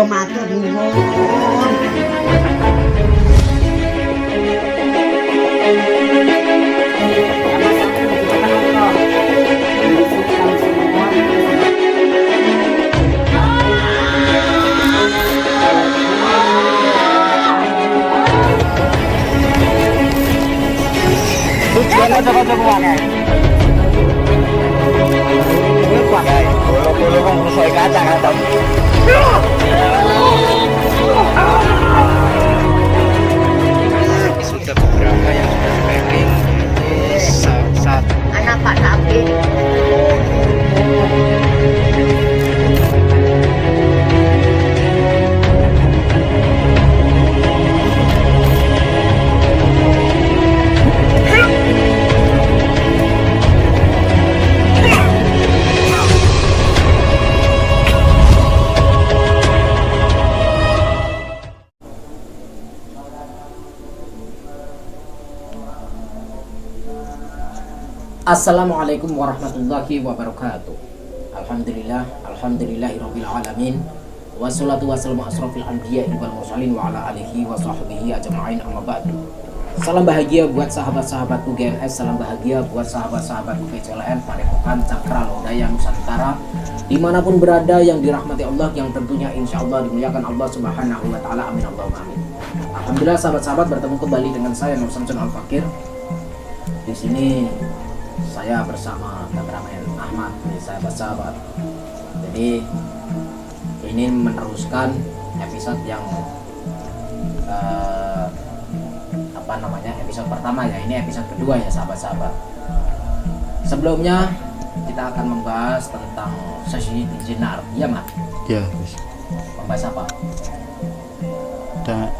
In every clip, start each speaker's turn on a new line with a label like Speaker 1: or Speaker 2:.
Speaker 1: Ya matur nuwun.
Speaker 2: Tujuan aja kemana? Bolo-bolo kok rusoi kaca-kaca. Sudah beberapa yang sudah packing. Satu.
Speaker 1: Anak Pak Nabi.
Speaker 3: Assalamualaikum warahmatullahi wabarakatuh. Alhamdulillahirabbil alamin. Wassalatu wassalamu asrofil anbiya'i wal mursalin wa ala alihi wa sahbihi ajma'in, amma ba'du. Salam bahagia buat sahabat-sahabatku GNS, salam bahagia buat sahabat-sahabatku PCLN, Padepokan Cakra Lodaya Nusantara, dimanapun berada yang dirahmati Allah, yang tentunya insya Allah dimuliakan Allah Subhanahu wa Ta'ala. Amin Allahumma amin. Alhamdulillah sahabat-sahabat, bertemu kembali dengan saya Nur Samsun Al Fakir. Di sini saya bersama kameramen Ahmad, sahabat-sahabat. Jadi ini meneruskan episode yang episode pertama ya. Ini episode kedua ya sahabat-sahabat. Sebelumnya kita akan membahas tentang sesi jenar, ya Mat?
Speaker 2: Ya.
Speaker 3: Membahas apa?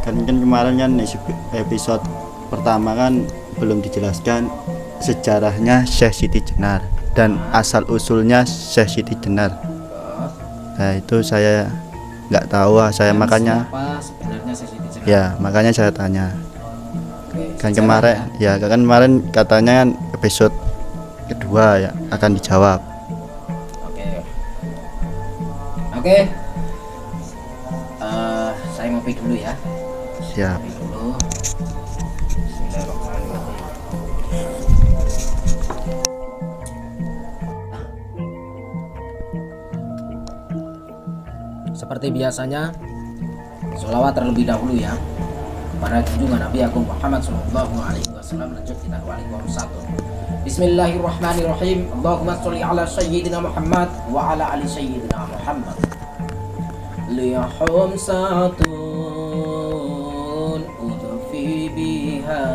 Speaker 2: Kan kemarin kan episode pertama kan belum dijelaskan sejarahnya Syekh Siti Jenar dan asal usulnya Syekh Siti Jenar. Nah itu saya nggak tahu, saya makanya
Speaker 3: sebenarnya Syekh Siti Jenar?
Speaker 2: Ya makanya saya tanya.
Speaker 3: Oke,
Speaker 2: Kan kemarin katanya kan episode kedua ya akan dijawab.
Speaker 3: Oke. Saya ngopi dulu ya.
Speaker 2: Siap.
Speaker 3: Ngopi dulu. Bismillahirrahmanirrahim. Seperti biasanya, sholawat terlebih dahulu ya pada junjungan Nabi Agung Muhammad Sallallahu Alaihi Wasallam. Lanjut kita waalaikum satu. Bismillahirrahmanirrahim. Allahumma sholli ala sayyidina Muhammad wa ala ali sayyidina Muhammad. Liyahum satun udfi biha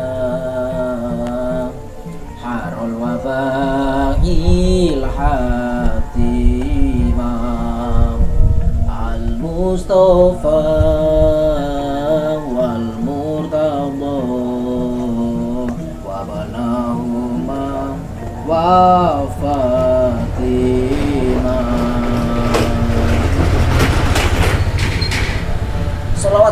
Speaker 3: harul wabail hatimah al-Mustafa wal Murtada wa banahuma wa Fatimah. Salawat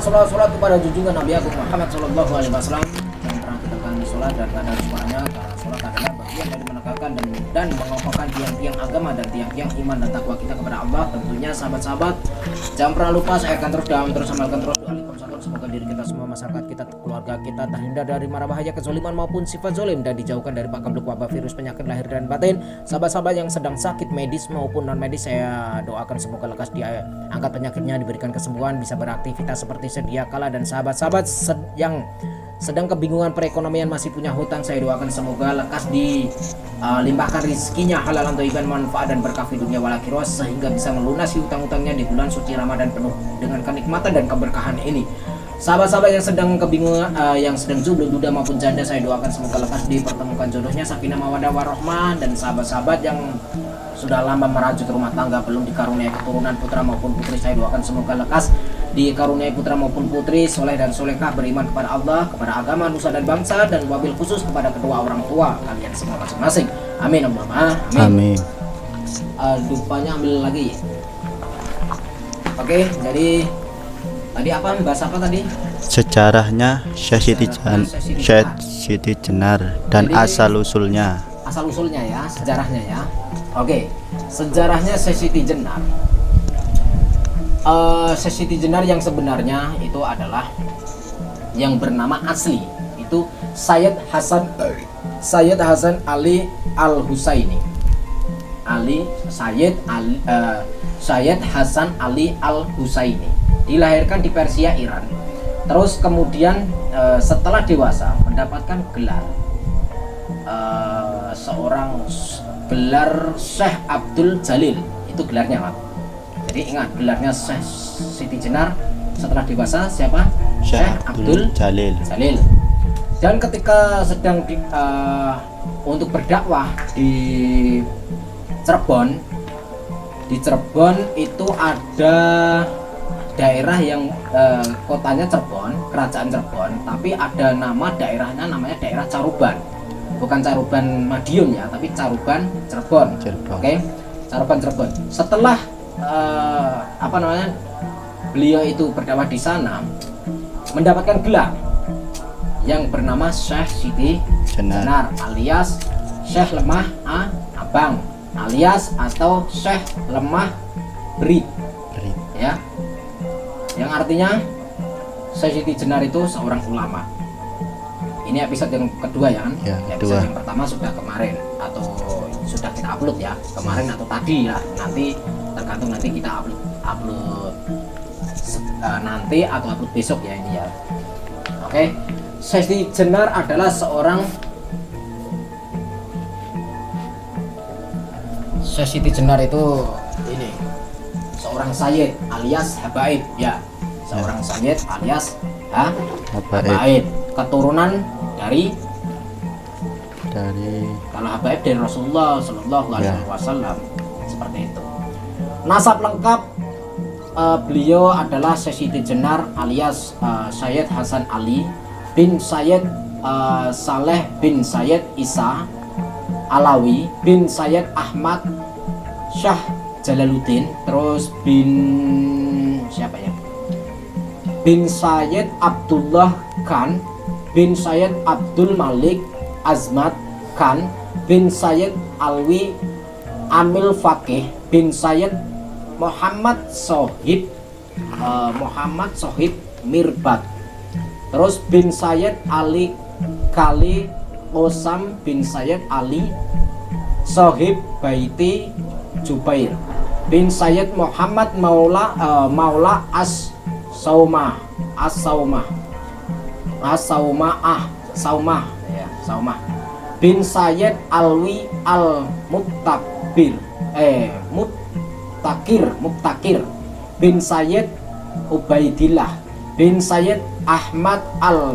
Speaker 3: kepada junjungan Nabi Agung Muhammad Sallallahu Alaihi Wasallam. Yang pernah kita kami sholat dan kadar suaranya, karena sholat adalah bagian dari menegakkan dan mengokohkan tiang-tiang agama dan tiang-tiang iman dan takwa kita kepada Allah. Tentunya sahabat-sahabat, jangan pernah lupa saya akan terus amalkan terus doa satu. Semoga diri kita semua, masyarakat kita, keluarga kita terhindar dari mara bahaya kezaliman maupun sifat zalim dan dijauhkan dari pakem wabah virus penyakit lahir dan batin. Sahabat-sahabat yang sedang sakit medis maupun non medis, saya doakan semoga lekas diangkat penyakitnya, diberikan kesembuhan, bisa beraktivitas seperti sedia kala. Dan sahabat-sahabat yang sedang kebingungan perekonomian, masih punya hutang, saya doakan semoga lekas dilimpahkan rezekinya halalan thayyiban, manfaat dan berkah di dunia wal akhirah, sehingga bisa melunasi hutang-hutangnya di bulan suci Ramadan penuh dengan kenikmatan dan keberkahan ini. Sahabat-sahabat yang sedang kebingungan, yang sedang jomblo, duda maupun janda, saya doakan semoga lekas dipertemukan jodohnya, sakinah mawaddah warahmah. Dan sahabat-sahabat yang sudah lama merajut rumah tangga, belum dikaruniai keturunan putra maupun putri, saya doakan semoga lekas dikaruniai putra maupun putri soleh dan solehah, beriman kepada Allah, kepada agama, nusa dan bangsa, dan wabil khusus kepada kedua orang tua kalian semua masing-masing. Amin Allahumma amin. Dupanya ambil lagi. Oke, jadi tadi apa, bahas apa tadi?
Speaker 2: Sejarahnya Syekh Siti Jenar dan
Speaker 3: Jadi,
Speaker 2: asal usulnya
Speaker 3: ya, sejarahnya ya. Oke, sejarahnya Syekh Siti Jenar. Syekh Siti Jenar yang sebenarnya itu adalah yang bernama asli itu Sayyid Hasan Ali Al Husaini. Sayyid Hasan Ali Al Husaini dilahirkan di Persia, Iran. Terus kemudian setelah dewasa mendapatkan gelar gelar Syekh Abdul Jalil, itu gelarnya, Pak. Jadi ingat, gelarnya Syekh Siti Jenar setelah dewasa siapa? Syekh Abdul Jalil. Dan ketika sedang untuk berdakwah di Cirebon itu ada daerah yang kotanya Cirebon, kerajaan Cirebon, tapi ada nama daerahnya, namanya daerah Caruban. Bukan Caruban Madiun ya, tapi Caruban Cirebon. Oke. Caruban Cirebon. Setelah beliau itu berdakwah di sana, mendapatkan gelar yang bernama Syekh Siti Jenar alias Syekh Lemah Abang alias atau Syekh Lemah Berit. Ya. Yang artinya Syekh Siti Jenar itu seorang ulama. Ini episode yang kedua ya kan? Ya, episode yang pertama sudah kemarin atau sudah kita upload ya, kemarin atau tadi ya. Nanti tergantung nanti kita upload nanti atau upload besok ya ini ya. Oke. Syekh Siti Jenar adalah Syekh Siti Jenar itu ini seorang sayyid alias habaib ya. Seorang sayyid alias habaib. Keturunan dari kalau habaib dari Rasulullah Shallallahu Alaihi Wasallam, seperti itu. Nasab lengkap beliau adalah Syekh Siti Jenar alias Sayyid Hasan Ali bin Sayyid Saleh bin Sayyid Isa Alawi bin Sayyid Ahmad Syah Jalaluddin, terus bin Sayyid Abdullah Khan bin Sayyid Abdul Malik Azmat Khan bin Sayyid Alwi Amil Fakih bin Sayyid Muhammad Sohib Mirbat, terus bin Sayyid Ali Kali Osam bin Sayyid Ali Sohib Baiti Jubair bin Sayyid Muhammad Maula Saumah bin Sayyid Alwi Al Mubtakir bin Sayyid Ubaidillah bin Sayyid Ahmad Al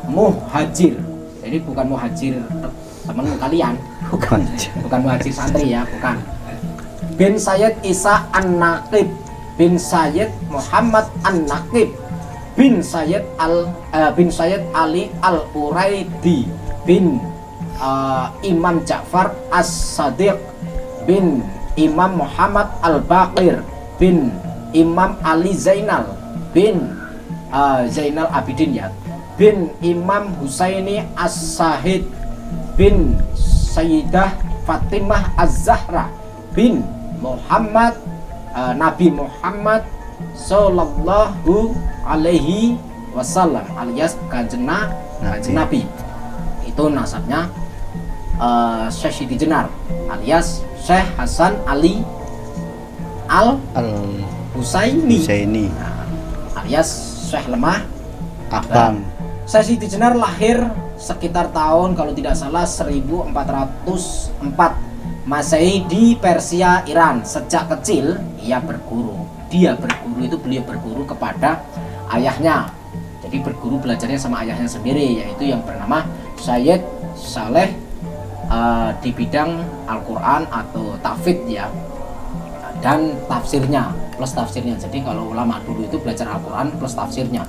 Speaker 3: Muhajir. Jadi bukan muhajir teman kalian, bukan muhajir santri ya, bukan. Bin Sayyid Isa An-Naqib bin Sayyid Muhammad An-Naqib bin Sayyid Ali Al-Uraidi bin Imam Ja'far As-Sadiq bin Imam Muhammad Al-Baqir bin Imam Ali Zainal bin Zainal Abidin ya bin Imam Husaini As-Sahid bin Sayyidah Fatimah Az-Zahra bin Muhammad Nabi Muhammad Sallallahu Alaihi Wasallam alias kanjeng Nabi. Itu nasabnya Syekh Siti Jenar alias Syekh Hasan Ali Al Husaini alias Syekh Lemah Abang. Syekh Siti Jenar lahir sekitar tahun kalau tidak salah 1404 Masehi di Persia, Iran. Sejak kecil ia berguru. Beliau berguru kepada ayahnya. Jadi berguru belajarnya sama ayahnya sendiri, yaitu yang bernama Sayyid Saleh di bidang Al-Quran atau Tafid ya, dan tafsirnya plus tafsirnya. Jadi kalau ulama dulu itu belajar Al-Quran plus tafsirnya,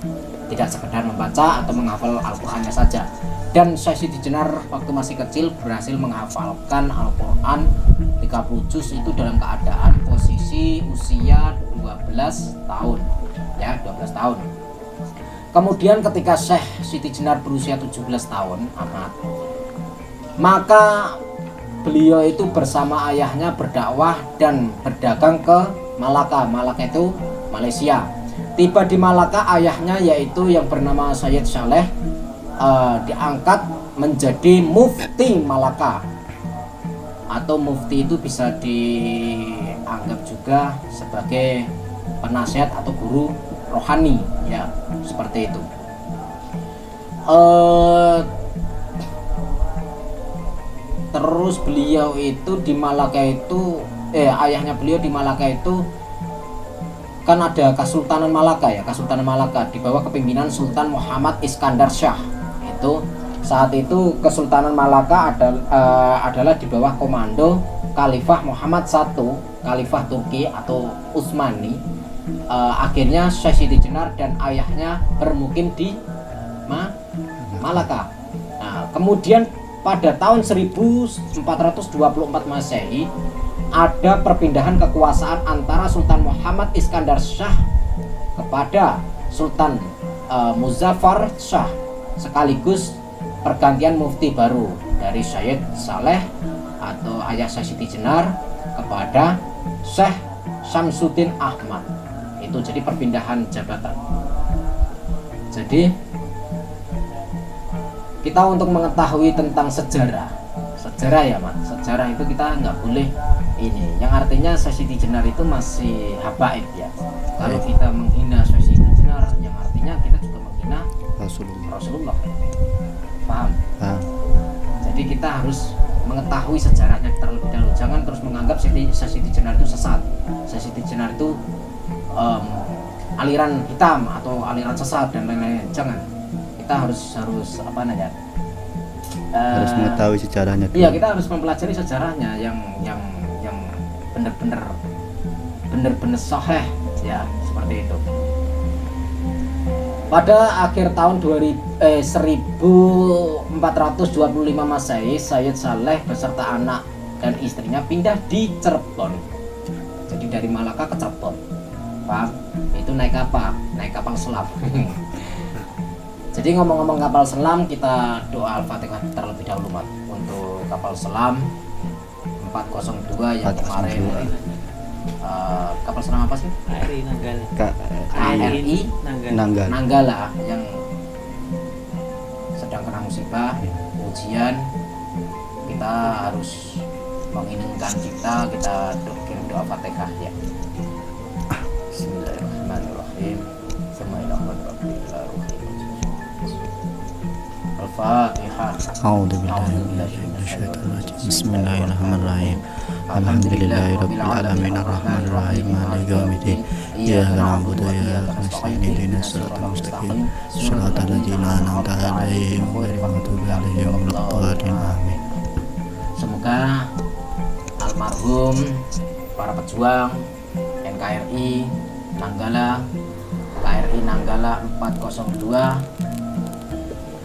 Speaker 3: tidak sekedar membaca atau menghafal Al-Qurannya saja. Dan Syekh Siti Jenar waktu masih kecil berhasil menghafalkan Al-Quran 30 juz itu dalam keadaan posisi usia 12 tahun ya, 12 tahun. Kemudian ketika Syekh Siti Jenar berusia 17 tahun amat, maka beliau itu bersama ayahnya berdakwah dan berdagang ke Malaka. Malaka itu Malaysia. Tiba di Malaka, ayahnya yaitu yang bernama Sayyid Saleh diangkat menjadi mufti Malaka, atau mufti itu bisa dianggap juga sebagai penasihat atau guru rohani, ya seperti itu. Terus beliau itu di Malaka itu ayahnya beliau di Malaka itu kan ada Kesultanan Malaka ya, Kesultanan Malaka di bawah kepemimpinan Sultan Muhammad Iskandar Shah. Itu saat itu Kesultanan Malaka adalah di bawah komando Khalifah Muhammad I, Khalifah Turki atau Utsmani. Akhirnya Syekh Siti Jenar dan ayahnya bermukim di Malaka. Nah, kemudian pada tahun 1424 Masehi ada perpindahan kekuasaan antara Sultan Muhammad Iskandar Shah kepada Sultan Muzaffar Shah, sekaligus pergantian mufti baru dari Sayyid Saleh atau ayah Syekh Siti Jenar kepada Syekh Syamsuddin Ahmad. Itu jadi perpindahan jabatan. Jadi kita untuk mengetahui tentang sejarah ya Mas, sejarah itu kita nggak boleh ini, yang artinya Syekh Siti Jenar itu masih habaib ya. Kalau kita menghina Syekh Siti Jenar, yang artinya kita juga menghina Rasulullah. Paham? Jadi kita harus mengetahui sejarahnya terlebih dahulu. Jangan terus menganggap Syekh Siti Jenar itu sesat. Syekh Siti Jenar itu aliran hitam atau aliran sesat dan lain-lain. Jangan. Kita harus apa namanya?
Speaker 2: Harus mengetahui sejarahnya dulu.
Speaker 3: Iya, kita harus mempelajari sejarahnya yang benar-benar sahih ya, seperti itu. Pada akhir tahun 1425 Masehi, Sayyid Saleh beserta anak dan istrinya pindah di Cirebon. Jadi dari Malaka ke Cirebon. Paham? Itu naik kapal selam. Jadi ngomong-ngomong kapal selam, kita doa Al-Fatihah terlebih dahulu Mat. Untuk kapal selam 402 yang kemarin kapal selam apa sih?
Speaker 4: KRI Nanggala.
Speaker 3: KRI Nanggala yang sedang kena musibah, ujian. Kita harus menginginkan kita kirim doa Fatihah ya. Bismillahirrahmanirrahim. Bismillahirrahmanirrahim. Al-Fatihah.
Speaker 2: Bismillahirrahmanirrahim. Alhamdulillahirabbil alamin arrahmanir rahim maliki yaumiddin. Iyyaka na'budu wa iyyaka nasta'in ihdinas siratal mustaqim siratal ladzina an'amta 'alaihim ghairil maghdubi 'alaihim waladdallin. Amin.
Speaker 3: Semoga almarhum para pejuang NKRI Nanggala, KRI Nanggala 402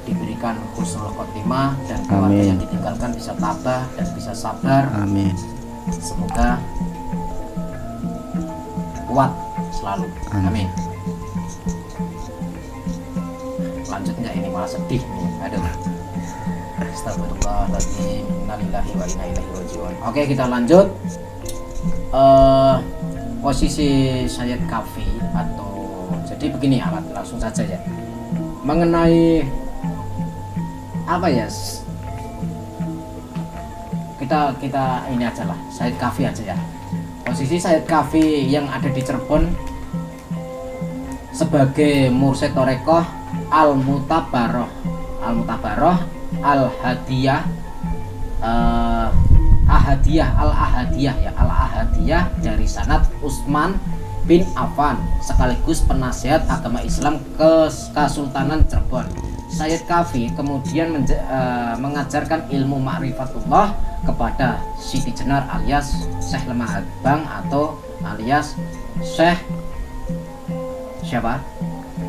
Speaker 3: diberikan husnul khotimah dan keluarga yang ditinggalkan bisa tabah dan bisa sabar.
Speaker 2: Amin.
Speaker 3: Semoga kuat selalu. Amin. Lanjut nggak ini, malah sedih nih. Aduh. Astagfirullahaladzim. Innalillahi wa inna ilaihi raji'un. Oke, kita lanjut. Posisi Sayyid Kafi atau jadi begini alat langsung saja ya. Mengenai apa ya, kita ini aja lah, Sayyid Kafi aja ya. Posisi Sayyid Kafi yang ada di Cirebon sebagai mursyid Thorekoh Al-Mutabaroh Al-Hadiyah Al-Ahadiyah dari sanad Utsman bin Affan, sekaligus penasihat agama Islam ke Kesultanan Cirebon. Sayyid Kafi kemudian mengajarkan ilmu ma'rifatullah kepada Siti Jenar alias Syekh Lemah Bang atau alias Syekh siapa?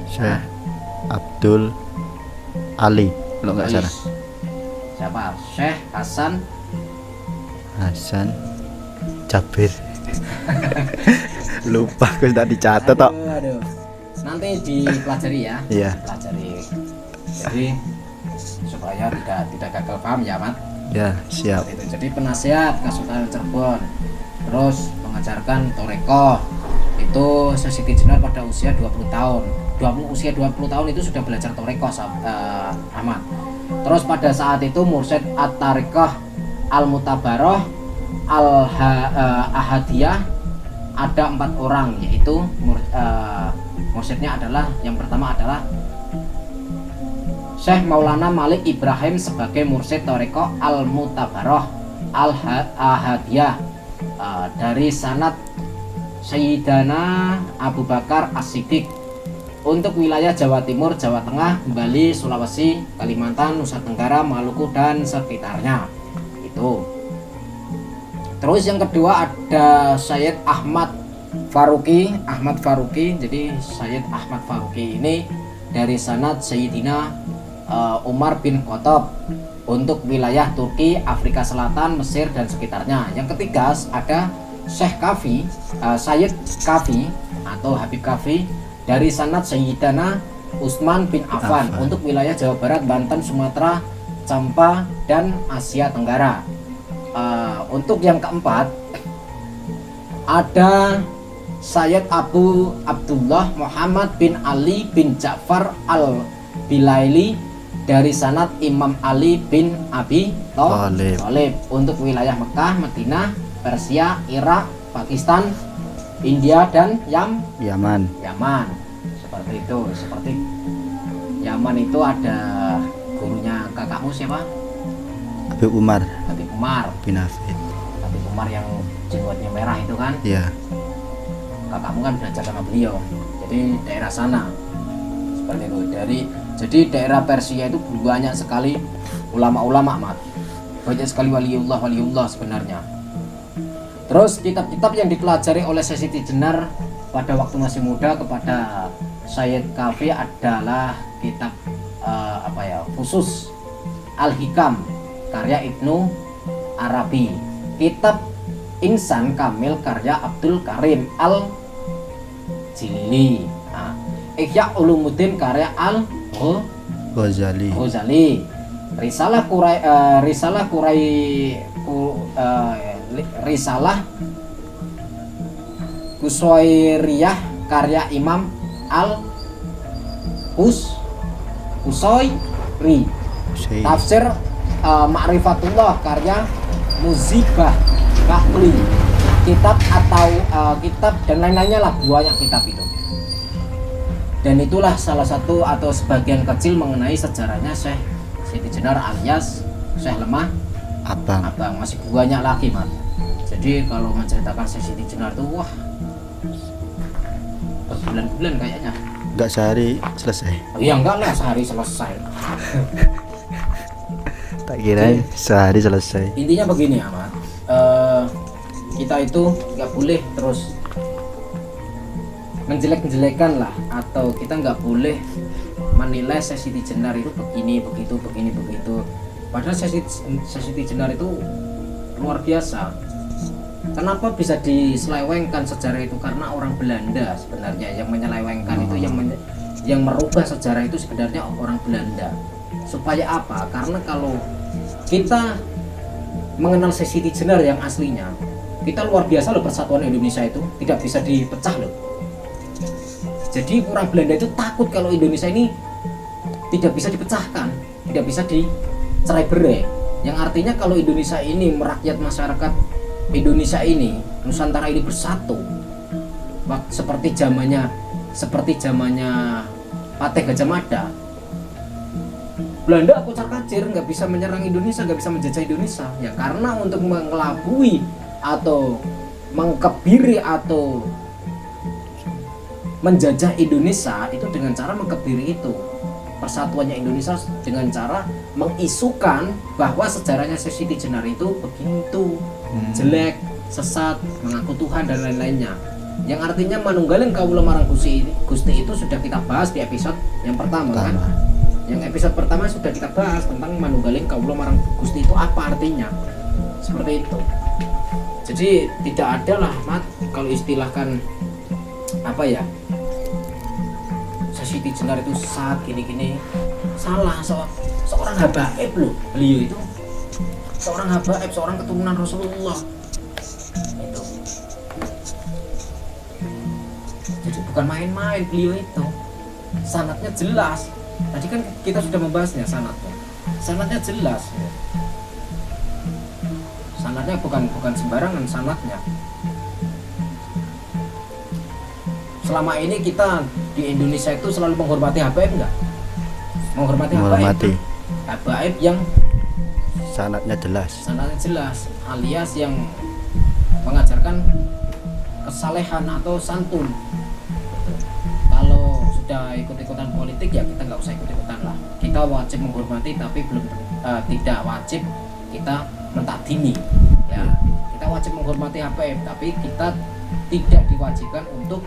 Speaker 2: Syekh Abdul Ali, kalau nggak salah.
Speaker 3: Siapa? Syekh
Speaker 2: Hasan Jabir. Lupa, aku sudah dicatat toh.
Speaker 3: Aduh. Nanti dipelajari ya.
Speaker 2: Iya.
Speaker 3: Dipelajari. Jadi supaya tidak gagal paham ya, Mat.
Speaker 2: Ya, siap.
Speaker 3: Jadi penasihat Kesultanan Cirebon, terus mengajarkan Thorekoh, Itu Syekh Siti Jenar pada usia 20 tahun. Usia 20 tahun itu sudah belajar Thariqah Ahmad. Terus pada saat itu Mursyid At-Tariqah Al-Mutabaroh Al-Ahadiyah ada 4 orang, yaitu mursyidnya adalah yang pertama adalah Syekh Maulana Malik Ibrahim sebagai mursyid Thariqah Al-Mutabaroh Al-Ahadiyah dari sanad Sayyidana Abu Bakar As-Siddiq untuk wilayah Jawa Timur, Jawa Tengah, Bali, Sulawesi, Kalimantan, Nusa Tenggara, Maluku dan sekitarnya. Itu. Terus yang kedua ada Sayyid Ahmad Faruqi. Jadi Sayyid Ahmad Faruqi ini dari sanad Sayyidina Umar bin Khattab untuk wilayah Turki, Afrika Selatan, Mesir dan sekitarnya. Yang ketiga ada Syekh Kafi, Sayyid Kafi atau Habib Kafi dari sanad Sayyidana Utsman bin Affan untuk wilayah Jawa Barat, Banten, Sumatera, Campa dan Asia Tenggara. Untuk yang keempat ada Sayyid Abu Abdullah Muhammad bin Ali bin Ja'far Al-Bilaili dari sanad Imam Ali bin Abi Thalib untuk wilayah Mekah, Madinah, Persia, Irak, Pakistan, India dan Yaman. Seperti itu. Seperti Yaman itu ada gurunya kakakmu siapa?
Speaker 2: Habib Umar bin Hafid.
Speaker 3: Habib Umar yang jenggotnya merah itu kan?
Speaker 2: Iya.
Speaker 3: Kakakmu kan belajar sama beliau. Jadi daerah sana. Seperti itu. Jadi daerah Persia itu banyak sekali ulama-ulama, Mat. Banyak sekali waliullah sebenarnya. Terus kitab-kitab yang dipelajari oleh Syekh Siti Jenar pada waktu masih muda kepada Sayyid Kafi adalah kitab khusus Al-Hikam karya Ibnu Arabi, kitab Insan Kamil karya Abdul Karim Al-Jilili, Ihya Ulumuddin karya Al-Ghazali, Risalah Kusairiyah karya Imam Al-Husairi, tafsir Ma'rifatullah karya Muzibah Kahli, kitab dan lain-lainnya lah, banyak kitab itu. Dan itulah salah satu atau sebagian kecil mengenai sejarahnya Syekh Siti Jenar alias Syekh Lemah Abang. Masih banyak lagi, Mat. Jadi kalau menceritakan Syekh Siti Jenar itu wah berbulan-bulan kayaknya.
Speaker 2: Enggak sehari selesai.
Speaker 3: Iya, enggak lah sehari selesai.
Speaker 2: Tak kira sehari selesai.
Speaker 3: Intinya begini, Ahmad. Kita itu nggak boleh terus menjelek-jelekan lah, atau kita nggak boleh menilai Syekh Siti Jenar itu begini begitu. Padahal Syekh Siti Jenar itu luar biasa. Kenapa bisa diselewengkan sejarah itu? Karena orang Belanda sebenarnya yang menyelewengkan itu, yang merubah sejarah itu sebenarnya orang Belanda. Supaya apa? Karena kalau kita mengenal Syekh Siti Jenar yang aslinya, kita luar biasa loh, persatuan Indonesia itu tidak bisa dipecah loh. Jadi orang Belanda itu takut kalau Indonesia ini tidak bisa dipecahkan, tidak bisa dicerai-berai. Yang artinya kalau Indonesia ini, merakyat masyarakat Indonesia ini, Nusantara ini bersatu, seperti zamannya Patih Gajah Mada, Belanda kocar-kacir, nggak bisa menyerang Indonesia, nggak bisa menjajah Indonesia. Ya karena untuk mengelabui atau mengkebiri atau menjajah Indonesia itu dengan cara mengkebiri itu persatuannya Indonesia, dengan cara mengisukan bahwa sejarahnya Syekh Siti Jenar itu begitu jelek, sesat, mengaku Tuhan dan lain-lainnya. Yang artinya manunggaling kawula marang Gusti itu sudah kita bahas di episode yang pertama kan. Yang episode pertama sudah kita bahas tentang manunggaling kawula marang Gusti itu apa artinya. Seperti itu. Jadi tidak ada lah, Mat, kalau istilahkan apa ya, Syekh Siti Jenar itu saat gini-gini, salah. Seorang habaib loh, beliau itu seorang habaib, seorang keturunan Rasulullah itu. bukan main-main beliau itu. Sanadnya jelas. Tadi kan kita sudah membahasnya sanadnya. Sanadnya jelas. Sanadnya bukan sembarangan sanadnya. Selama ini kita di Indonesia itu selalu menghormati Habaib enggak?
Speaker 2: Menghormati.
Speaker 3: Habaib yang
Speaker 2: Sanatnya jelas.
Speaker 3: sanadnya jelas, alias yang mengajarkan kesalehan atau santun. Kalau sudah ikut-ikutan politik ya kita nggak usah ikut-ikutan lah. Kita wajib menghormati tapi belum tidak wajib kita mentakdimi. Ya, kita wajib menghormati Habaib tapi kita tidak diwajibkan untuk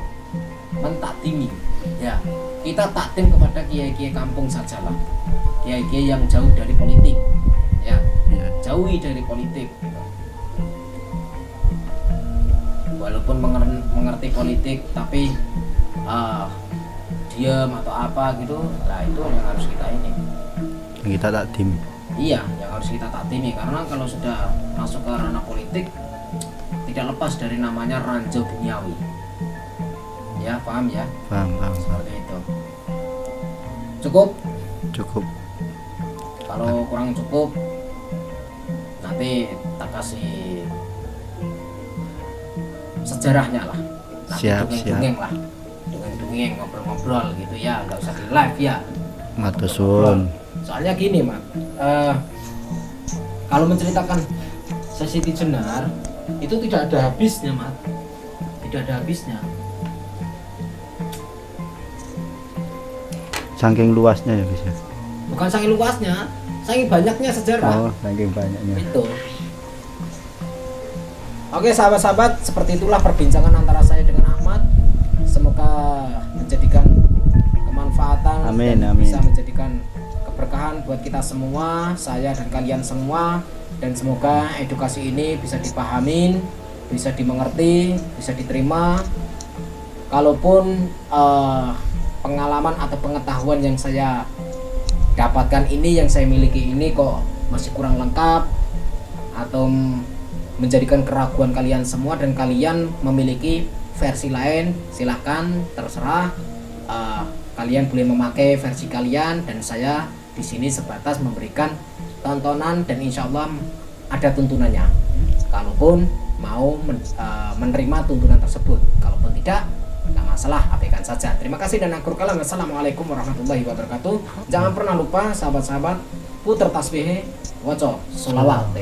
Speaker 3: mentakdimi. Ya, kita takdim kepada kiai-kiai kampung sajalah. Kiai-kiai yang jauh dari politik. Ya, jauhi dari politik. Walaupun mengerti politik tapi diam atau apa gitu, nah itu yang harus kita ini.
Speaker 2: Kita takdim.
Speaker 3: Iya, yang harus kita taktimi karena kalau sudah masuk ke ranah politik tidak lepas dari namanya ranjau duniawi. Ya, paham ya?
Speaker 2: Paham.
Speaker 3: Seperti itu. Cukup?
Speaker 2: Cukup.
Speaker 3: Kalau kurang cukup nanti tak kasih sejarahnya lah. Nanti
Speaker 2: Siap.
Speaker 3: dongeng lah. Dongeng ngobrol-ngobrol gitu ya, nggak usah di live ya.
Speaker 2: Matur suwun.
Speaker 3: Soalnya gini, Mat. Kalau menceritakan Siti Jenar itu tidak ada habisnya, Mat. Tidak ada habisnya.
Speaker 2: Saking luasnya ya bisa.
Speaker 3: Bukan saking luasnya, saking banyaknya sejarah.
Speaker 2: Oh, saking banyaknya.
Speaker 3: Itu. Oke, sahabat-sahabat, seperti itulah perbincangan antara saya dengan Ahmad. Semoga menjadikan kemanfaatan
Speaker 2: Amin,
Speaker 3: dan
Speaker 2: amin.
Speaker 3: bisa menjadikan keberkahan buat kita semua, saya dan kalian semua, dan semoga edukasi ini bisa dipahamin, bisa dimengerti, bisa diterima. Kalaupun pengalaman atau pengetahuan yang saya dapatkan ini, yang saya miliki ini kok masih kurang lengkap atau menjadikan keraguan kalian semua dan kalian memiliki versi lain, silahkan terserah. Kalian boleh memakai versi kalian dan saya di sini sebatas memberikan tontonan dan insya Allah ada tuntunannya. Kalaupun mau menerima tuntunan tersebut, kalaupun tidak, nggak masalah, abaikan saja. Terima kasih dan akhir kalam. Wassalamualaikum warahmatullahi wabarakatuh. Jangan pernah lupa sahabat-sahabat, puter tasbih, waco, sholawat.